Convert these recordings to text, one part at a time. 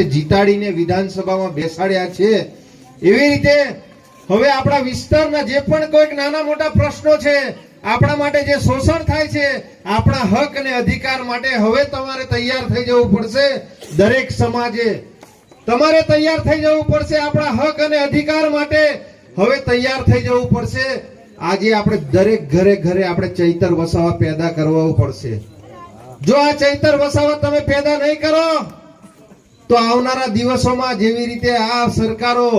જીતાડીને વિધાનસભામાં બેસાડ્યા છે। એવી રીતે હવે આપણા વિસ્તારના જે પણ કોઈક નાના મોટા પ્રશ્નો છે, આપણા માટે જે શોષણ થાય છે, આપણા હક અને અધિકાર માટે હવે તમારે તૈયાર થઈ જવું પડશે। દરેક સમાજે તમારે તૈયાર થઈ જવું પડશે। આપણા હક અને અધિકાર માટે હવે તૈયાર થઈ જવું પડશે। આજે આપણે દરેક ઘરે ઘરે આપણે ચૈતર વસાવા પેદા કરવા પડશે। જો આ ચૈતર વસાવા તમે પેદા નહીં કરો તો આવનારા દિવસોમાં જેવી રીતે આ સરકારો,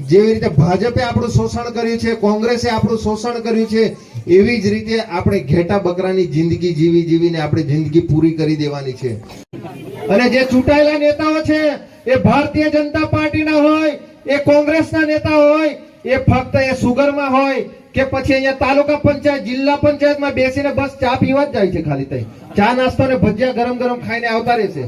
જેવી રીતે ભાજપે આપણું શોષણ કર્યું છે, કોંગ્રેસે આપણું શોષણ કર્યું છે, એવી જ રીતે આપણે ઘેટા બકરાની જિંદગી જીવીને આપણી જિંદગી પૂરી કરી દેવાની છે। અને જે ચૂંટાયેલા નેતાઓ છે એ ભારતીય જનતા પાર્ટીના હોય, એ કોંગ્રેસના નેતા હોય, એ ફક્ત એ સુગરમાં હોય કે પછી અહીંયા તાલુકા પંચાયત, જિલ્લા પંચાયતમાં બેસીને બસ ચા પીવા જ જાય છે। ખાલી તઈ ચા નાસ્તો ને ભજીયા ગરમ ગરમ ખાઈને આવતા રહેશે,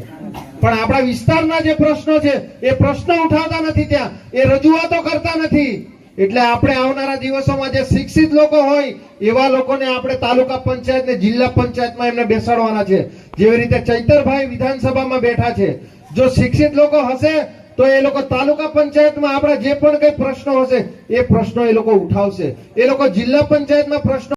પણ આપણા વિસ્તારના જે પ્રશ્નો છે એ પ્રશ્નો ઉઠાવતા નથી, ત્યાં એ રજૂઆતો કરતા નથી। એટલે આપણે આવનારા દિવસોમાં જે શિક્ષિત લોકો હોય એવા લોકોને આપણે તાલુકા પંચાયત ને જિલ્લા પંચાયતમાં એમને બેસાડવાના છે। જેવી રીતે ચૈતરભાઈ વિધાનસભામાં બેઠા છે, જો શિક્ષિત લોકો હશે તો એ લોકો તાલુકા પંચાયતમાં આપણા જે પણ કઈ પ્રશ્નો હશે એ પ્રશ્નો એ લોકો ઉઠાવશે। એ લોકો જિલ્લા પંચાયતમાં પ્રશ્નો